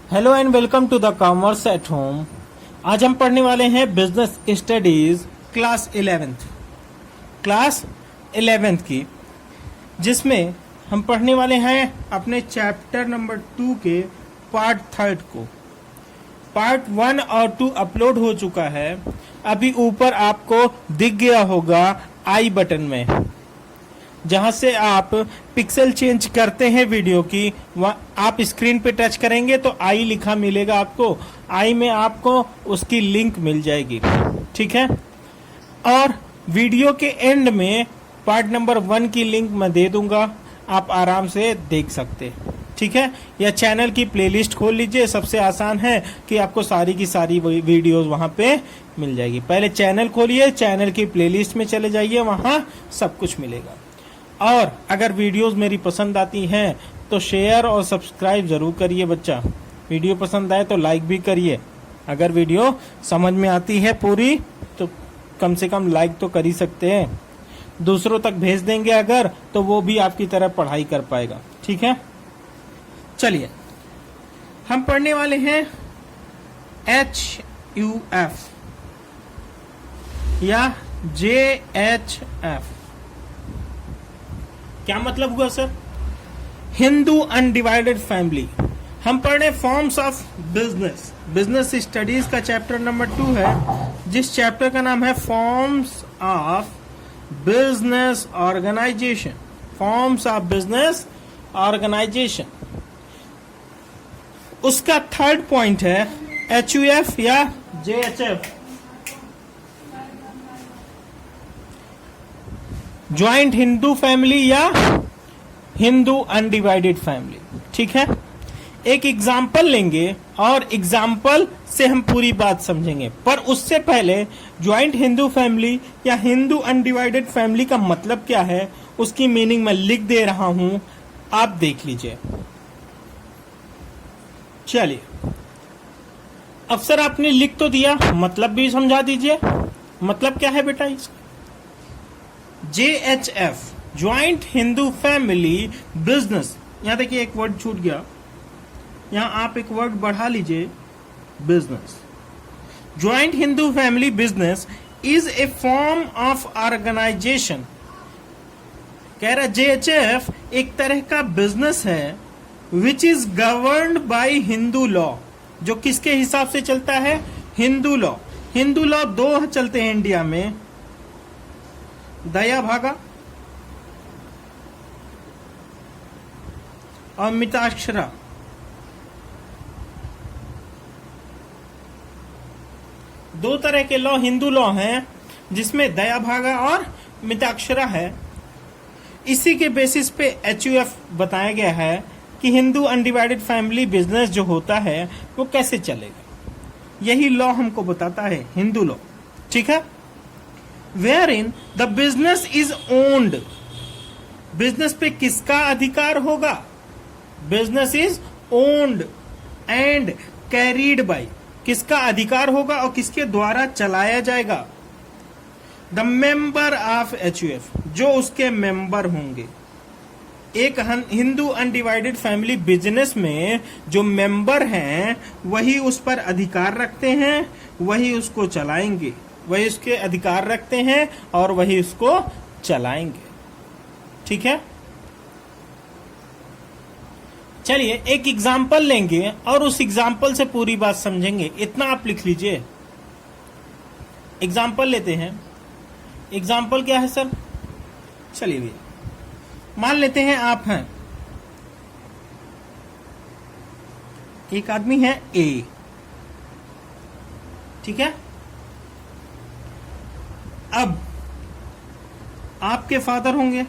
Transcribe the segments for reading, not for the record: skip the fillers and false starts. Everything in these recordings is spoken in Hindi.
Hello and welcome to the commerce at home. आज हम पढ़ने वाले हैं बिजनेस स्टडीज क्लास 11th की, जिसमें हम पढ़ने वाले हैं अपने चैप्टर नंबर 2 के पार्ट 3 को। पार्ट 1 और 2 अपलोड हो चुका है। अभी ऊपर आपको दिख गया होगा आई बटन में, जहां से आप पिक्सल चेंज करते हैं वीडियो की, आप स्क्रीन पे टच करेंगे तो आई लिखा मिलेगा आपको। आई में आपको उसकी लिंक मिल जाएगी, ठीक है। और वीडियो के एंड में पार्ट नंबर 1 की लिंक मैं दे दूंगा, आप आराम से देख सकते, ठीक है। या चैनल की प्लेलिस्ट खोल लीजिए, सबसे आसान है कि आपको सारी की सारी वीडियोस वहां पे मिल जाएगी। पहले चैनल खोलिए, चैनल की प्लेलिस्ट में चले जाइए, वहां सब कुछ मिलेगा। और अगर वीडियोस मेरी पसंद आती हैं तो शेयर और सब्सक्राइब जरूर करिए बच्चा। वीडियो पसंद आए तो लाइक भी करिए। अगर वीडियो समझ में आती है पूरी तो कम से कम लाइक तो कर ही सकते हैं। दूसरों तक भेज देंगे अगर, तो वो भी आपकी तरह पढ़ाई कर पाएगा, ठीक है। चलिए हम पढ़ने वाले हैं HUF या JHF। क्या मतलब हुआ सर? Hindu undivided family. हम पढ़ रहे फॉर्म्स ऑफ बिजनेस स्टडीज का चैप्टर नंबर 2 है, जिस चैप्टर का नाम है forms of business organisation. Forms of business organisation, उसका 3rd पॉइंट है HUF या JHF, ज्वाइंट हिंदू फैमिली या हिंदू अनडिवाइडेड फैमिली, ठीक है। एक एग्जाम्पल लेंगे और एग्जाम्पल से हम पूरी बात समझेंगे, पर उससे पहले ज्वाइंट हिंदू फैमिली या हिंदू अनडिवाइडेड फैमिली का मतलब क्या है, उसकी मीनिंग मैं लिख दे रहा हूं, आप देख लीजिए। चलिए, अब सर आपने लिख तो दिया, मतलब भी समझा दीजिए। मतलब क्या है बेटा इसका? JHF joint Hindu family business. यहां देखिए एक वर्ड छूट गया, यहां आप एक वर्ड बढ़ा लीजिए, business. Joint Hindu family business is a form of organisation. कह रहा JHF एक तरह का बिजनेस है which is governed by Hindu law, जो किसके हिसाब से चलता है? हिंदू लॉ। हिंदू लॉ 2 चलते हैं इंडिया में, दया भागा और मिताक्षरा। दो तरह के लॉ हिंदू लॉ हैं, जिसमें दया भागा और मिताक्षरा है। इसी के बेसिस पे HUF बताया गया है कि हिंदू अनडिवाइडेड फैमिली बिजनेस जो होता है वो कैसे चलेगा। यही लॉ हमको बताता है हिंदू लॉ, ठीक है। Wherein the business is owned, business पे किसका अधिकार होगा? Business is owned and carried bye, किसका अधिकार होगा और किसके द्वारा चलाया जाएगा? द मेंबर ऑफ HUF, जो उसके मेंबर होंगे। एक हिंदू अनडिवाइडेड फैमिली बिजनेस में जो मेंबर हैं वही उस पर अधिकार रखते हैं, वही उसको चलाएंगे, वही उसके अधिकार रखते हैं और वही उसको चलाएंगे, ठीक है। चलिए एक एग्जाम्पल लेंगे और उस एग्जाम्पल से पूरी बात समझेंगे। इतना आप लिख लीजिए। एग्जाम्पल लेते हैं। एग्जाम्पल क्या है सर? चलिए भैया, मान लेते हैं आप हैं, एक आदमी है A, ठीक है। अब आपके फादर होंगे,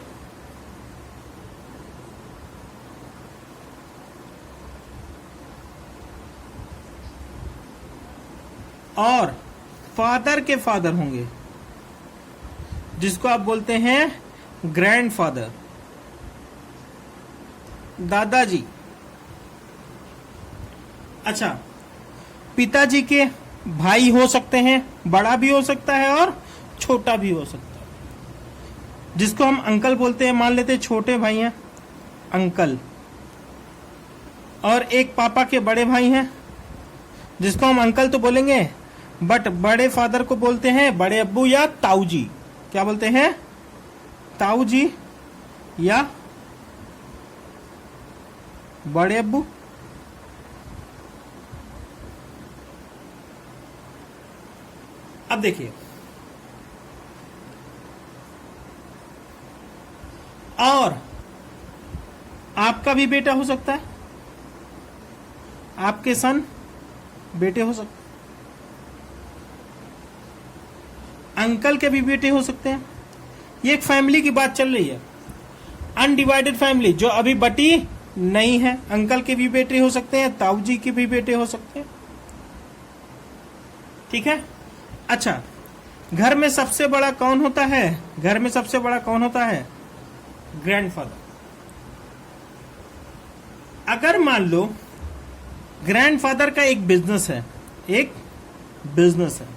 और फादर के फादर होंगे, जिसको आप बोलते हैं ग्रैंडफादर, दादाजी। अच्छा, पिताजी के भाई हो सकते हैं, बड़ा भी हो सकता है और छोटा भी हो सकता है, जिसको हम अंकल बोलते हैं। मान लेते हैं छोटे भाई हैं, अंकल। और एक पापा के बड़े भाई हैं, जिसको हम अंकल तो बोलेंगे, बट बड़े फादर को बोलते हैं बड़े अब्बू या ताऊ जी। क्या बोलते हैं? ताऊ जी या बड़े अब्बू। अब देखिए, और आपका भी बेटा हो सकता है, आपके सन बेटे हो सकते, अंकल के भी बेटे हो सकते हैं। ये एक फैमिली की बात चल रही है, अनडिवाइडेड फैमिली जो अभी बटी नहीं है। अंकल के भी बेटे हो सकते हैं, ताऊ जी के भी बेटे हो सकते हैं। ठीक है। अच्छा, घर में सबसे बड़ा कौन होता है? घर में सबसे बड़ा कौन होता है? ग्रैंडफादर। अगर मान लो ग्रैंडफादर का एक बिजनेस है, एक बिजनेस है,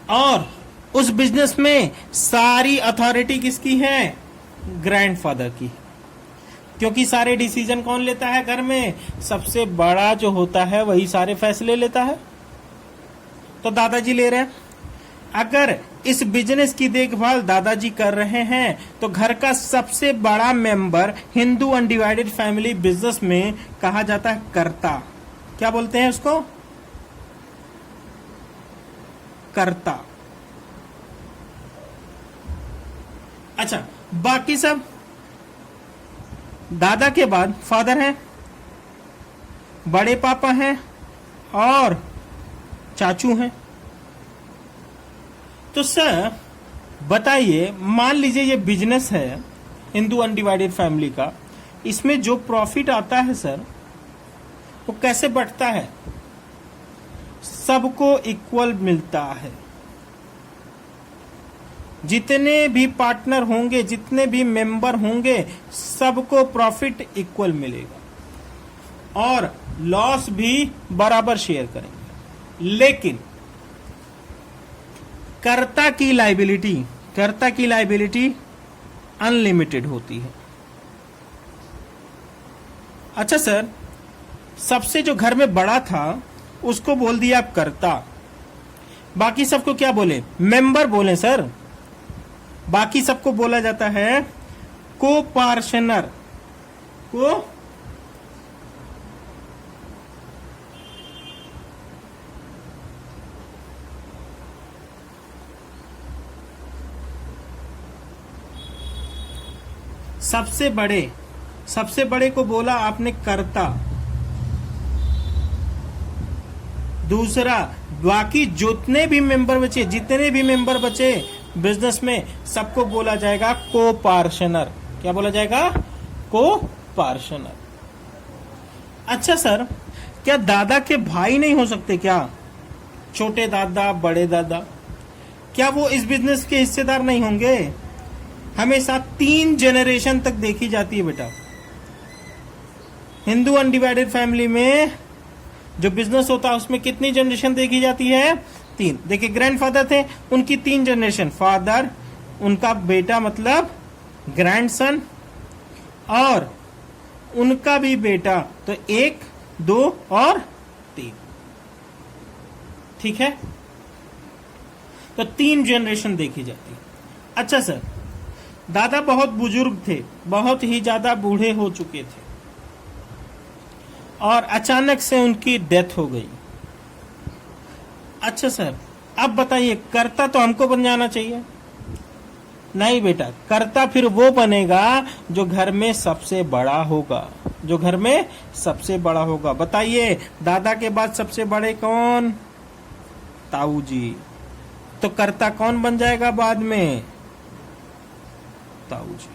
और उस बिजनेस में सारी अथॉरिटी किसकी है? ग्रैंडफादर की। क्योंकि सारे डिसीजन कौन लेता है घर में? सबसे बड़ा जो होता है वही सारे फैसले लेता है। तो दादाजी ले रहे हैं। अगर इस बिजनेस की देखभाल दादाजी कर रहे हैं तो घर का सबसे बड़ा member Hindu undivided family business में कहा जाता है कर्ता। क्या बोलते हैं उसको? कर्ता। अच्छा, बाकी सब दादा के बाद फादर हैं, बड़े पापा हैं और चाचू हैं। तो सर बताइए, मान लीजिए ये बिजनेस है हिंदू अनडिवाइडेड फैमिली का, इसमें जो प्रॉफिट आता है सर वो कैसे बंटता है? सबको इक्वल मिलता है। जितने भी पार्टनर होंगे, जितने भी मेंबर होंगे, सबको प्रॉफिट इक्वल मिलेगा और लॉस भी बराबर शेयर करेंगे। लेकिन कर्ता की लायबिलिटी अनलिमिटेड होती है। अच्छा सर, सबसे जो घर में बड़ा था उसको बोल दिया आप कर्ता, बाकी सबको क्या बोले? मेंबर बोले सर। बाकी सबको बोला जाता है को-पार्षनर। को सबसे बड़े को बोला आपने कर्ता। दूसरा, बाकी जितने भी मेंबर बचे बिजनेस में, सबको बोला जाएगा को-पार्षनर। क्या बोला जाएगा? को-पार्षनर। अच्छा सर, क्या दादा के भाई नहीं हो सकते क्या? छोटे दादा, बड़े दादा, क्या वो इस बिजनेस के हिस्सेदार नहीं होंगे? हमेशा 3 जनरेशन तक देखी जाती है बेटा। हिंदू अनडिवाइडेड फैमिली में जो बिजनेस होता है उसमें कितनी जनरेशन देखी जाती है? 3। देखिए, ग्रैंडफादर थे, उनकी 3 जनरेशन, फादर, उनका बेटा मतलब ग्रैंडसन, और उनका भी बेटा, तो 1, 2 और 3। ठीक है, तो 3 जनरेशन देखी जाती है। अच्छा सर, दादा बहुत बुजुर्ग थे, बहुत ही ज्यादा बूढ़े हो चुके थे और अचानक से उनकी डेथ हो गई। अच्छा सर, अब बताइए, कर्ता तो हमको बन जाना चाहिए? नहीं बेटा, कर्ता फिर वो बनेगा जो घर में सबसे बड़ा होगा, जो घर में सबसे बड़ा होगा। बताइए, दादा के बाद सबसे बड़े कौन? ताऊ जी। तो कर्ता कौन बन जाएगा बाद में? ताऊ जी।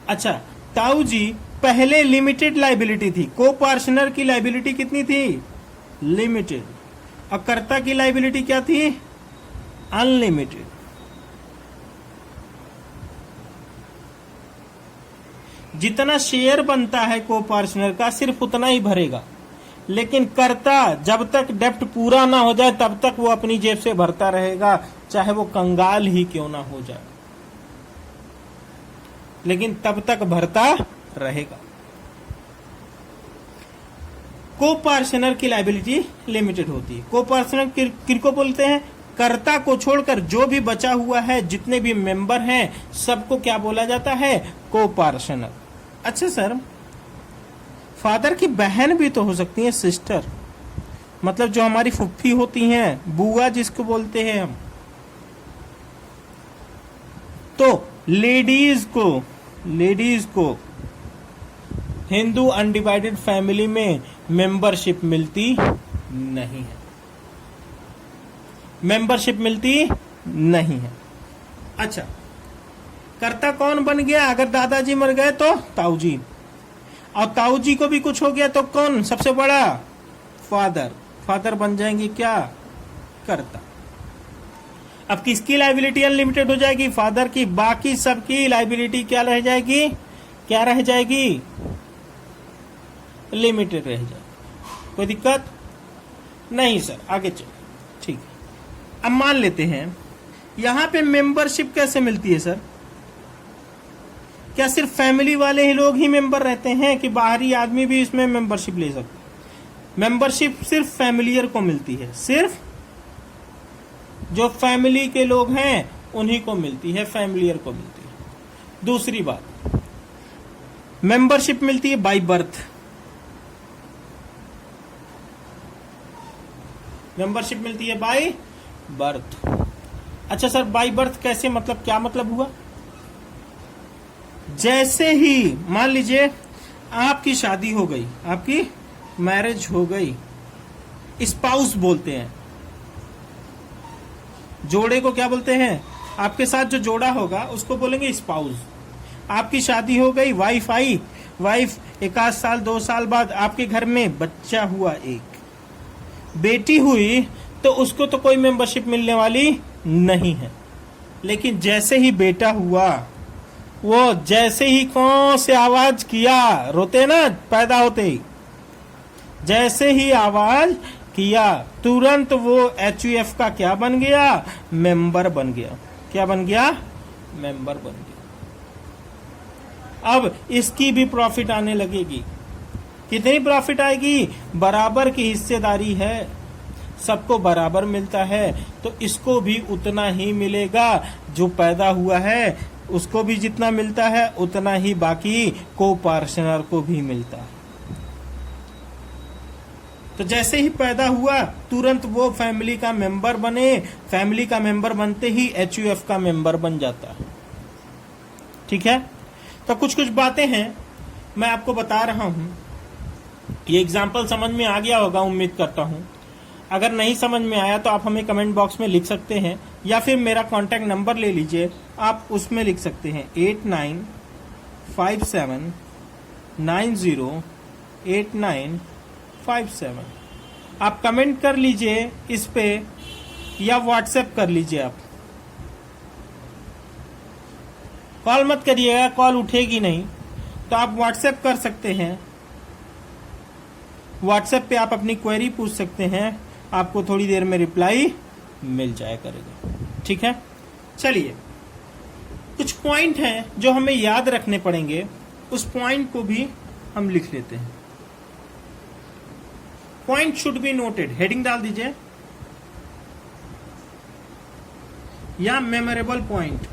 अच्छा, ताऊ जी पहले लिमिटेड लायबिलिटी थी, को-पार्षनर की लायबिलिटी कितनी थी? लिमिटेड। और कर्ता की लायबिलिटी क्या थी? अनलिमिटेड। जितना शेयर बनता है को-पार्षनर का सिर्फ उतना ही भरेगा, लेकिन कर्ता जब तक डेप्ट पूरा ना हो जाए तब तक वो अपनी जेब से भरता रहेगा, चाहे वो कंगाल ही क्यों ना हो जाए, लेकिन तब तक भरता रहेगा। को पार्षनर की लायबिलिटी लिमिटेड होती है। को पार्षनर किसको बोलते हैं? कर्ता को छोड़कर जो भी बचा हुआ है, जितने भी मेंबर हैं, सबको क्या बोला जाता है? को पार्षनर। अच्छा सर, फादर की बहन भी तो हो सकती है, सिस्टर, मतलब जो हमारी फुफ्फी होती हैं, बुआ जिसको बोलते हैं हम। तो लेडीज को हिंदू अनडिवाइडेड फैमिली में मेंबरशिप मिलती नहीं है, मेंबरशिप मिलती नहीं है। अच्छा, कर्ता कौन बन गया? अगर दादाजी मर गए तो ताऊजी, और ताऊजी को भी कुछ हो गया तो कौन सबसे बड़ा? फादर। फादर बन जाएंगे क्या? कर्ता। अब किसकी लायबिलिटी अनलिमिटेड हो जाएगी? फादर की। बाकी सबकी लायबिलिटी क्या रह जाएगी? क्या रह जाएगी? लिमिटेड रह जाएगी। कोई दिक्कत नहीं सर, आगे चलो। ठीक है, अब मान लेते हैं यहां पे मेंबरशिप कैसे मिलती है सर? क्या सिर्फ फैमिली वाले ही लोग ही मेंबर रहते हैं कि बाहरी आदमी भी इसमें मेंबरशिप ले सकते? मेंबरशिप सिर्फ फैमिलियर को मिलती है, सिर्फ जो फैमिली के लोग हैं उन्हीं को मिलती है, फैमिलियर को मिलती है। दूसरी बात, मेंबरशिप मिलती है बाय बर्थ। मेंबरशिप मिलती है बाय बर्थ। अच्छा सर, बाय बर्थ कैसे? मतलब क्या मतलब हुआ? जैसे ही मान लीजिए आपकी शादी हो गई, आपकी मैरिज हो गई, स्पाउस बोलते हैं, जोड़े को क्या बोलते हैं? आपके साथ जो जोड़ा होगा उसको बोलेंगे स्पाउस। आपकी शादी हो गई, वाइफ आई, वाइफ 1 साल 2 साल बाद आपके घर में बच्चा हुआ, एक बेटी हुई, तो उसको तो कोई मेंबरशिप मिलने वाली नहीं है। लेकिन जैसे ही बेटा हुआ, वो जैसे ही कौन से आवाज किया, रोते ना पैदा होते ही, जैसे ही आवाज किया तुरंत वो HUF का क्या बन गया? मेंबर बन गया। क्या बन गया? मेंबर बन गया। अब इसकी भी प्रॉफिट आने लगेगी। कितनी प्रॉफिट आएगी? बराबर की हिस्सेदारी है, सबको बराबर मिलता है, तो इसको भी उतना ही मिलेगा। जो पैदा हुआ है उसको भी जितना मिलता है उतना ही बाकी को पार्षनर को भी मिलता है। तो जैसे ही पैदा हुआ तुरंत वो फैमिली का मेंबर बने, फैमिली का मेंबर बनते ही HUF का मेंबर बन जाता है। ठीक है, तो कुछ कुछ बातें हैं मैं आपको बता रहा हूं। ये एग्जाम्पल समझ में आ गया होगा, उम्मीद करता हूं। अगर नहीं समझ में आया तो आप हमें कमेंट बॉक्स में लिख सकते हैं, या फिर मेरा कॉन्टैक्ट नंबर ले लीजिए, आप उसमें लिख सकते हैं 8957908957। आप कमेंट कर लीजिए इस पे, या व्हाट्सएप कर लीजिए। आप कॉल मत करिएगा, कॉल उठेगी नहीं, तो आप व्हाट्सएप कर सकते हैं। व्हाट्सएप पे आप अपनी क्वेरी पूछ सकते हैं, आपको थोड़ी देर में रिप्लाई मिल जाया करेगा। ठीक है, चलिए कुछ पॉइंट हैं जो हमें याद रखने पड़ेंगे, उस पॉइंट को भी हम लिख लेते हैं। Point should be noted, heading डाल दीजिए, या मेमोरेबल पॉइंट।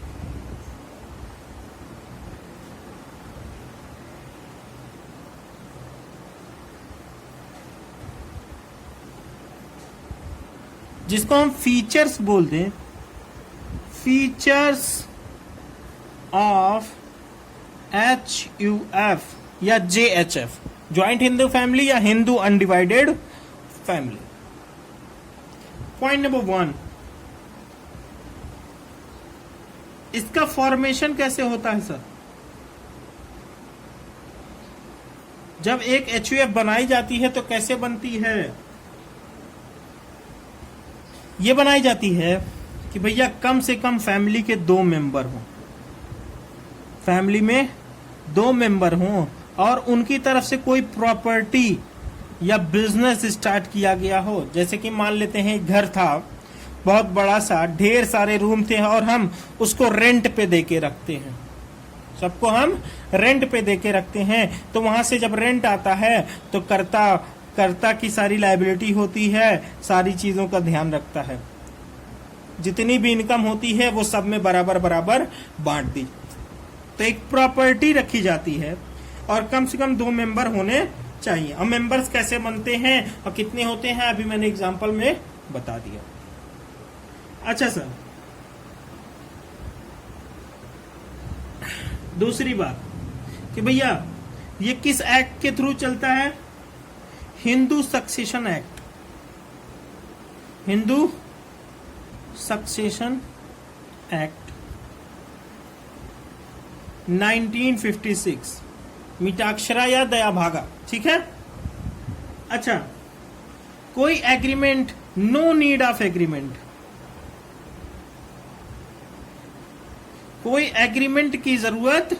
जिसको हम फीचर्स बोल दें, फीचर्स ऑफ HUF या JHF, ज्वाइंट हिंदू फैमिली या Hindu undivided family. Point number 1, इसका फॉर्मेशन कैसे होता है सर? जब एक HUF बनाई जाती है तो कैसे बनती है? ये बनाई जाती है कि भैया कम से कम फैमिली के 2 मेंबर हों, फैमिली में 2 मेंबर हों, और उनकी तरफ से कोई प्रॉपर्टी या बिजनेस स्टार्ट किया गया हो। जैसे कि मान लेते हैं घर था, बहुत बड़ा सा ढेर सारे रूम थे और हम उसको रेंट पे देके रखते हैं, सबको हम रेंट पे देके रखते हैं, तो वहां से जब रेंट आता है तो कर्ता की सारी लायबिलिटी होती है, सारी चीजों का ध्यान रखता है, जितनी भी इनकम होती है वो सब में बराबर बराबर बांट दी। तो एक प्रॉपर्टी रखी जाती है और कम से कम 2 मेंबर होने चाहिए। अब मेंबर्स कैसे बनते हैं और कितने होते हैं अभी मैंने एग्जांपल में बता दिया। अच्छा सर, दूसरी बात कि भैया ये किस एक्ट के थ्रू चलता है? Hindu succession act, Hindu succession act 1956, Mitakshara या दया भागा, ठीक है। अच्छा, कोई agreement, no need of agreement, कोई एग्रीमेंट की जरूरत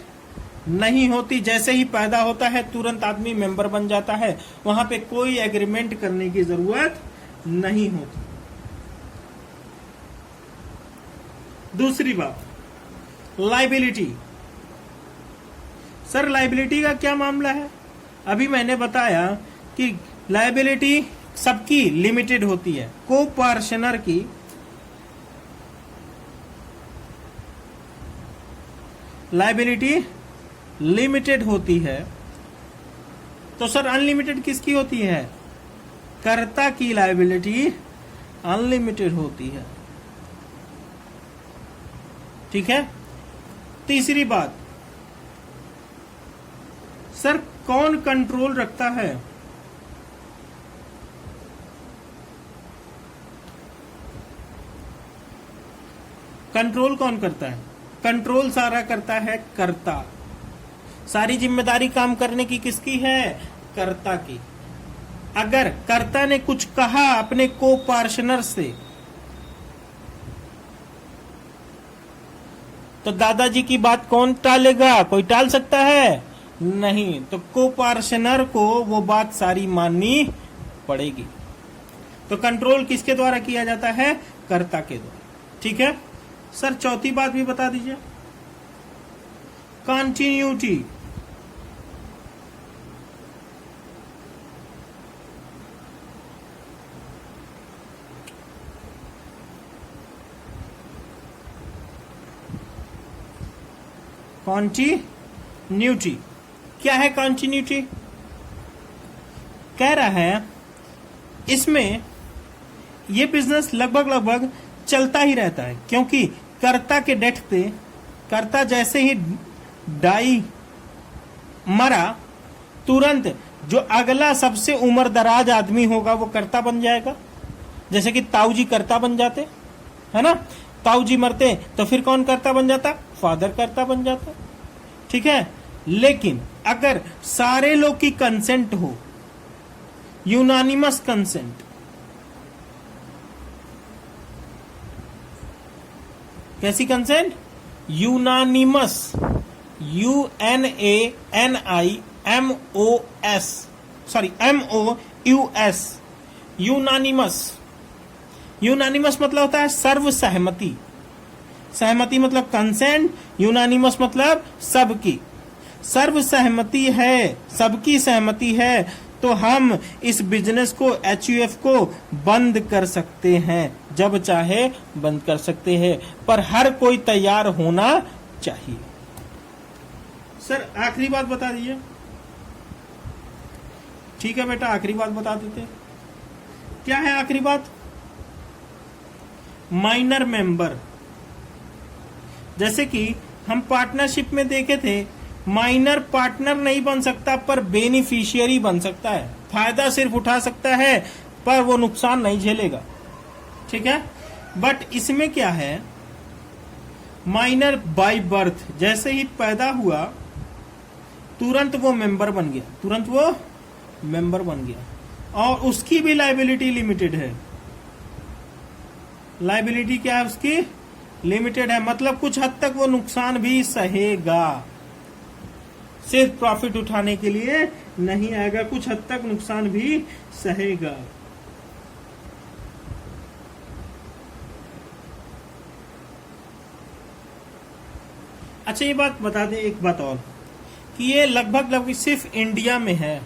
नहीं होती, जैसे ही पैदा होता है तुरंत आदमी मेंबर बन जाता है, वहां पे कोई एग्रीमेंट करने की जरूरत नहीं होती। दूसरी बात, लायबिलिटी। सर लायबिलिटी का क्या मामला है? अभी मैंने बताया कि लायबिलिटी सबकी लिमिटेड होती है, को पार्शनर की लायबिलिटी लिमिटेड होती है, तो सर अनलिमिटेड किसकी होती है? कर्ता की लायबिलिटी अनलिमिटेड होती है, ठीक है। तीसरी बात, सर कौन कंट्रोल रखता है? कंट्रोल कौन करता है? कंट्रोल सारा करता है कर्ता। सारी जिम्मेदारी काम करने की किसकी है? कर्ता की। अगर कर्ता ने कुछ कहा अपने को पार्शनर से तो दादाजी की बात कौन टालेगा? कोई टाल सकता है? नहीं। तो को पार्शनर को वो बात सारी माननी पड़ेगी। तो कंट्रोल किसके द्वारा किया जाता है? कर्ता के द्वारा, ठीक है। सर चौथी बात भी बता दीजिए, कॉन्टिन्यूटी। कॉन्टिन्यूटी क्या है? कॉन्टिन्यूटी कह रहा है इसमें ये बिजनेस लगभग चलता ही रहता है, क्योंकि कर्ता के डेथ पे, कर्ता जैसे ही डाई मरा तुरंत जो अगला सबसे उम्र दराज आदमी होगा वो कर्ता बन जाएगा। जैसे कि ताऊ जी कर्ता बन जाते है ना, ताऊ जी मरते तो फिर कौन कर्ता बन जाता? फादर कर्ता बन जाता, ठीक है। लेकिन अगर सारे लोग की कंसेंट हो, यूनानिमस कंसेंट, कैसी consent? Unanimous, UNANIMOS, sorry MOUS, unanimous. Unanimous मतलब होता है सर्व सहमति। सहमति मतलब कंसेंट, यूनानिमस मतलब सबकी। सर्व सहमति है, सबकी सहमति है, तो हम इस बिजनेस को, HUF को बंद कर सकते हैं, जब चाहे बंद कर सकते हैं, पर हर कोई तैयार होना चाहिए। सर आखिरी बात बता दीजिए। ठीक है बेटा, आखिरी बात बता देते हैं। क्या है आखिरी बात? Minor member. जैसे कि हम पार्टनरशिप में देखे थे, माइनर पार्टनर नहीं बन सकता पर बेनिफिशियरी बन सकता है, फायदा सिर्फ उठा सकता है पर वो नुकसान नहीं झेलेगा, ठीक है। बट इसमें क्या है, माइनर बाय बर्थ, जैसे ही पैदा हुआ तुरंत वो मेंबर बन गया, तुरंत वो मेंबर बन गया, और उसकी भी लायबिलिटी लिमिटेड है। लायबिलिटी क्या है उसकी? लिमिटेड है, मतलब कुछ हद तक वो नुकसान भी सहेगा, सिर्फ प्रॉफिट उठाने के लिए नहीं आएगा, कुछ हद तक नुकसान भी सहेगा। अच्छा, ये बात बता दें, एक बात और, कि ये लगभग सिर्फ इंडिया में है।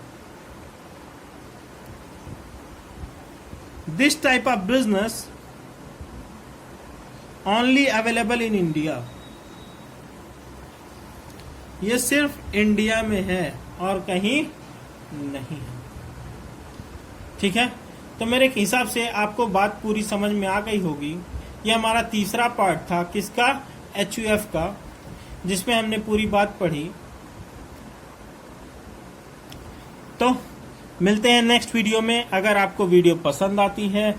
This type of business only available in India. ये सिर्फ इंडिया में है और कहीं नहीं है। ठीक है, तो मेरे हिसाब से आपको बात पूरी समझ में आ गई होगी। ये हमारा तीसरा पार्ट था, किसका? HUF का, जिसमें हमने पूरी बात पढ़ी। तो मिलते हैं नेक्स्ट वीडियो में। अगर आपको वीडियो पसंद आती है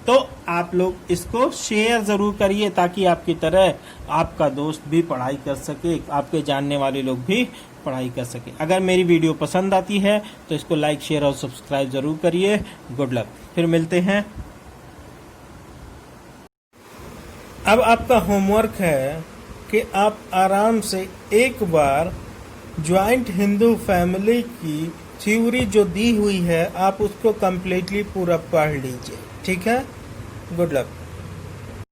तो आप लोग इसको शेयर जरूर करिए, ताकि आपकी तरह आपका दोस्त भी पढ़ाई कर सके, आपके जानने वाले लोग भी पढ़ाई कर सके। अगर मेरी वीडियो पसंद आती है तो इसको लाइक, शेयर और सब्सक्राइब जरूर करिए। गुड लक, फिर मिलते हैं। अब आपका होमवर्क है कि आप आराम से एक बार ज्वाइंट हिंदू फैमिली की थ्योरी जो दी हुई है, आप उसको कंप्लीटली पूरा पढ़ लीजिए। ठीक है, गुड लक।